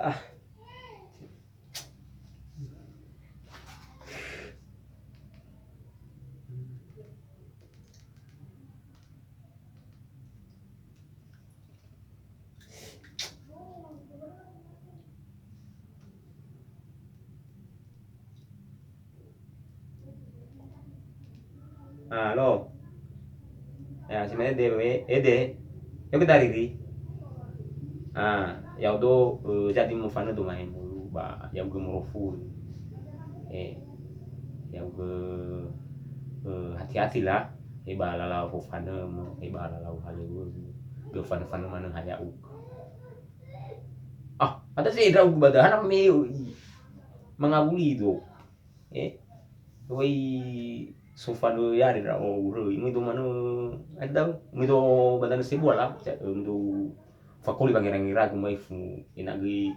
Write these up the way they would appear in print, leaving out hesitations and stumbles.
Ah. Halo. Ya, sini Dewe, Ede. Yo kita riri. Ya udah jadi mau fana tuh main mulu, ba, ya gue mau full. Ya gue hati-hati lah. Ba lalau fana, ba lalau hale gue fana mana haya u. Ada sih draw gue badahan meu mengabuli itu. Wei sofa do ya di draw uru, ini tuh mana ada, ini tuh badan sebuah lah, untuk fakuli bangira-ngira gue mai fu inagi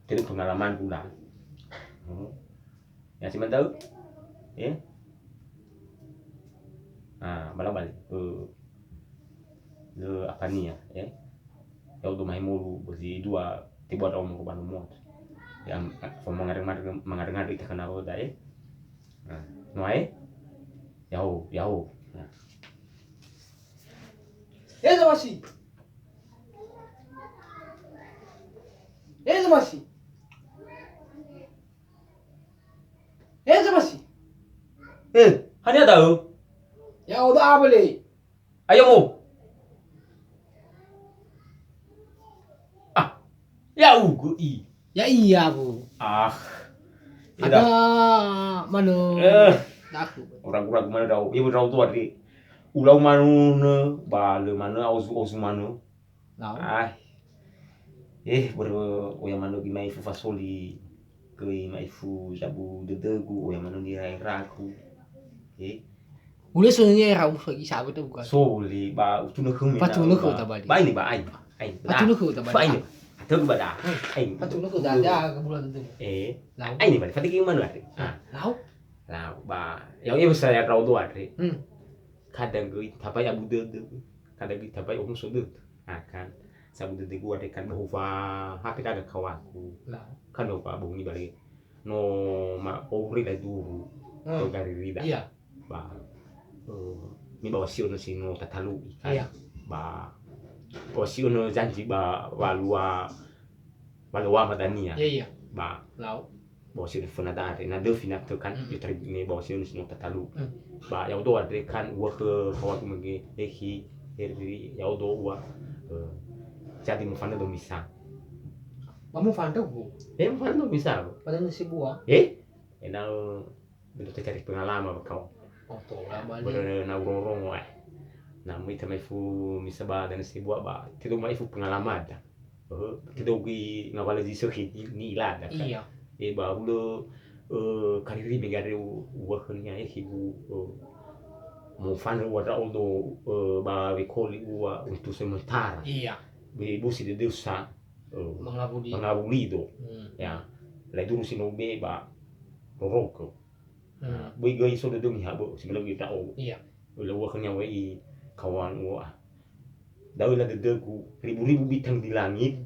jadi pengalaman pula. Ya sih tahu ya. Malah balik ke apa nih ya ya udah main mulu besi dua tiba ada omong keban umur yang mengadeng kita kenal udah noai yau Masih. hanya tahu Ya udah boleh. ayo mu ya gue Ya iya bu. Ada mana? Aku. orang mana tahu ibu tahu tuh hari ulau mana bale mana ausu mana yang mana di mai fu fasoli ke mai fu jabu dedegu yang mana di raku Udah sebenarnya ramu lagi sahabat tuh bukan. Soli ba tunu khum Patunu khum tabali. Ba ini ba ai. Patunu khum tabali. Ba ini. Atau ke bada. Patunu khum ada ke bulan itu. Lau. Ai ni ba fatiki mana ari. Lau ba. Yang ini saya tahu tuh ari. Kadang gue tapai abu de. Kadang gue tapai umum sudah. Kan sabu de gua kan bahwa HP kagak kawaku. Kan lupa bunyi balik. No ma ori lah dulu. Ko gari rida. Iya. Ba mi bawa sio no sino tatalu iya ba bawa sio no janji ba walua madania iya ba lau bawa sio funa dare na do fina to kan yutri ni bawa sio no sino tatalu ba ya do adre kan wa ke kawat mege ehi eri ya do wa jadi mufana do misa kamu fanta bu mufana do misa pada nasi buah enal bentuk cari pengalaman kau Bener na urong na may tamay fu misaba dan si buat ba tito mai fu pengalaman da tito gi ngawala di so ni la da iya ba ulo kariri begare waknya hibu mo fan wada odo ba rekoli wa untuk sementara iya be busi de deusa mengabuli do ya la dulu sinobe ba roko bui gai so dudung ya bu sebelum kita iya ulah waknya wai kawan wah daulah dedeku ribu-ribu bintang di langit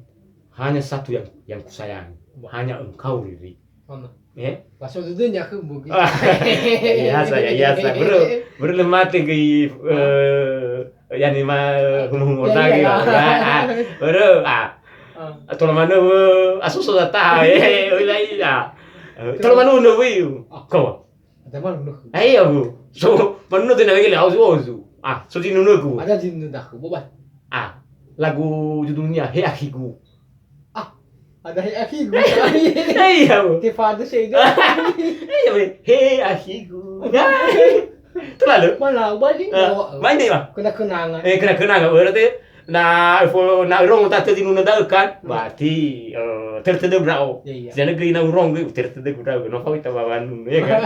hanya satu yang kusayang hanya engkau Riri pasal itu nya ke buki iya saya bro lemate ke yani mah humor lagi ya bro atau mana asu sudah tahu ulah iya kalau mana udah wiu kau teman lu ayo bu so manu tu nak lagi lau so di nunu ku ada di nunu dah ku bobat lagu judulnya Hey Akhiku ada Hey Akhiku iya bu Tifada Sega iya bu Hey Akhiku tu lalu mana balik main deh bang kena kenangan berarti na urong tak di nunu dah kan berarti tertede brau jangan gini na urong gitu tertede brau no kau itu bawan ya kan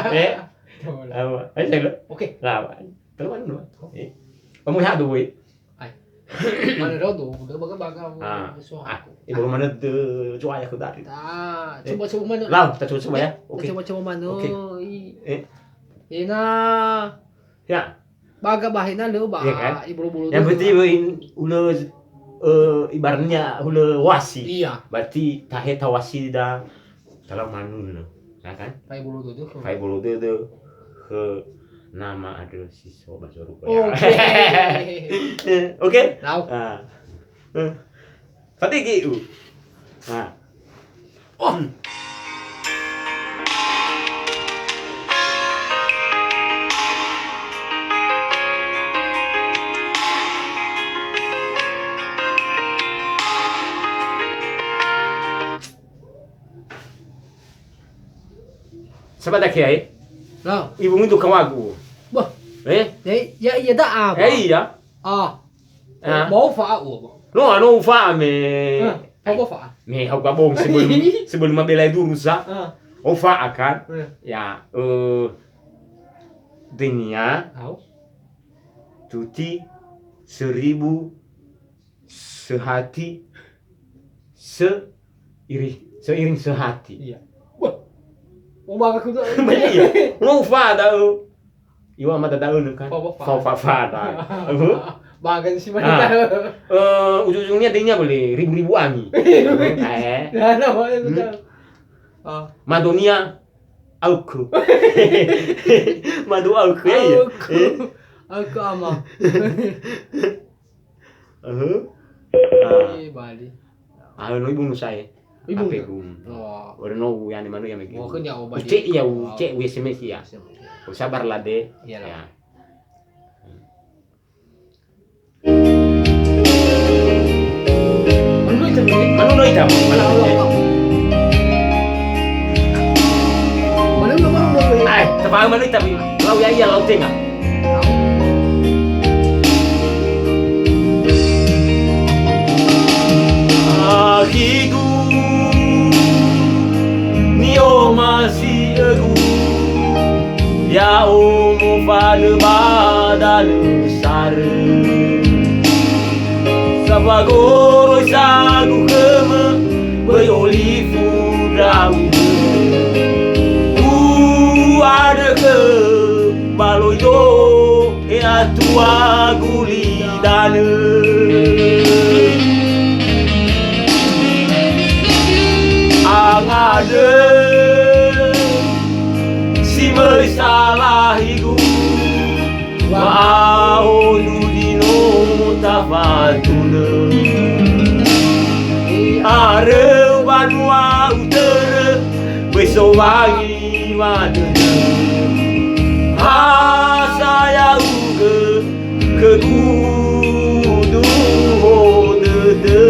ayo lo oke lah teman lu kamu lihat tuh mana rodo udah baga ibu mana tuh cuaca aku tadi coba mana lah kita coba ya oke coba mana ina ya baga bahina lu kan? ibu bulu yang penting ulo ibaratnya hula wasi. Iya. Berarti taheta wasi dah dalam manun, nah kan? Pai bulu tuh. Pai bulu tu ke nama adalah siswa bahasa rupa. Oke. Oke. Tahu. Fatigi. Nah. Oh. Sahabat kiai, Nah, ibu itu kawagu. wah, Eh? ya dah apa? Iya. Ah. Ah. Mau fa u. No fa me. Apa fa? Me hau gabung sebelum mabelai dulu sa. Oh fa akan. Ya, dunia Tahu. cuci 1000 sehati seiring sehati. Iya. Wah. Mau bangga kudu. Iya. No fa dah. Iwa mata daun kan. Fa dah. Bangga sih mana. Ujung-ujungnya dingnya boleh ribu-ribu ani. Nah, namanya betul. Madonia auku. Madu auku ya. Aku ama. Bali. No ibu saya. Ibu. Oh. Ora no yani manu ya megi. Oh, kan ya obadi. Ucek ya ucek SMS ya. Sabar lah deh. Iyalah. Manu no ita mo. Ay, tapang manu ita. Lau ya iya lau tengah. Ahiku Nio masih aku Ya umu pada badan besar Sabagoro sagu kema Bayolifu daun Ada ke baloyo Ya tua guli dana Angade si mesalahiku Wa'au nudino tafatuna Are banua utara Besowangi madena Saya uga kegudu hodede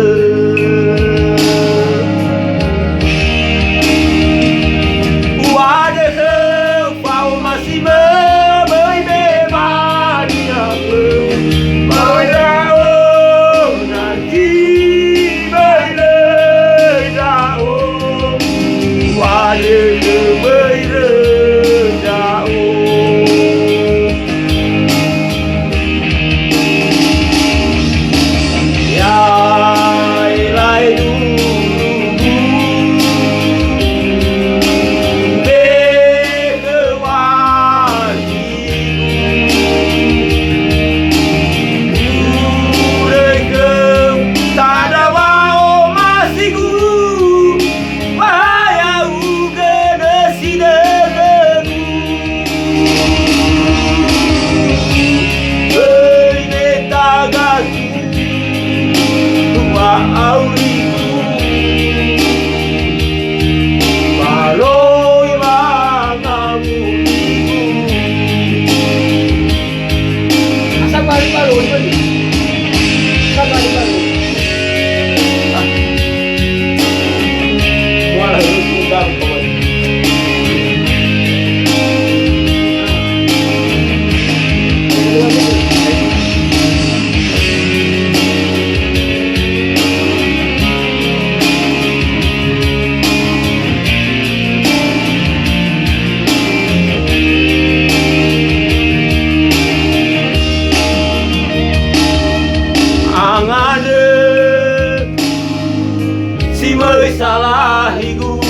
salahiku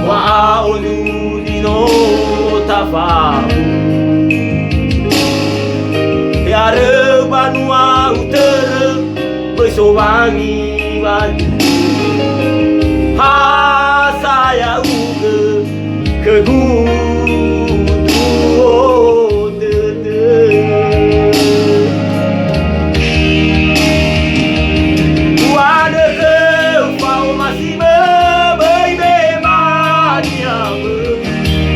wa'audu dino tafahu ya rebanu utara sowangi waju ha saya uge kegudu wadah kau masih berbebanya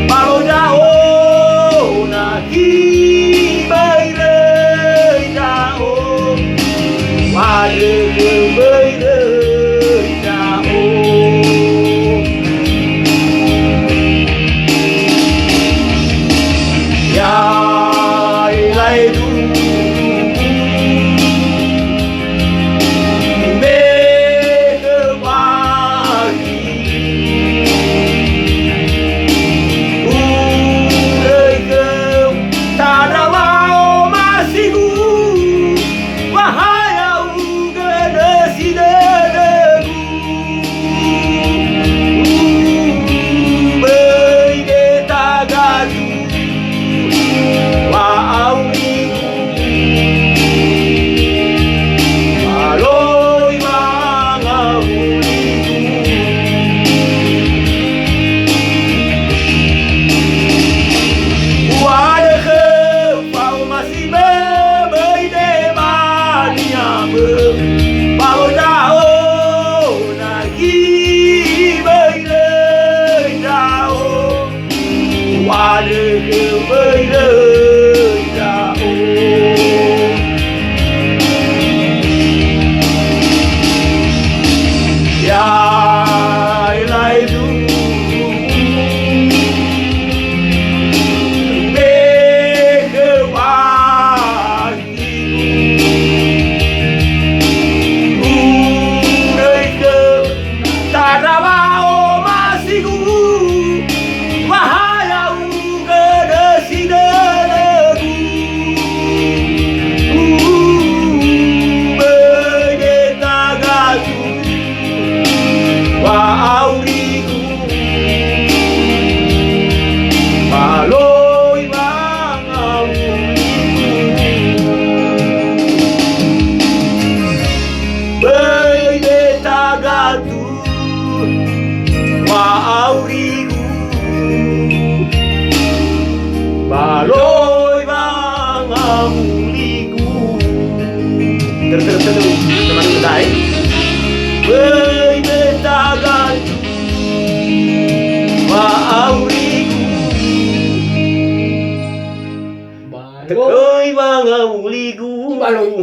baru jauh naki berjauh wadah berjauh ya ilai baloi bangamuliku terus teman kedai bei betagan mauriku baloi bangamuliku baloi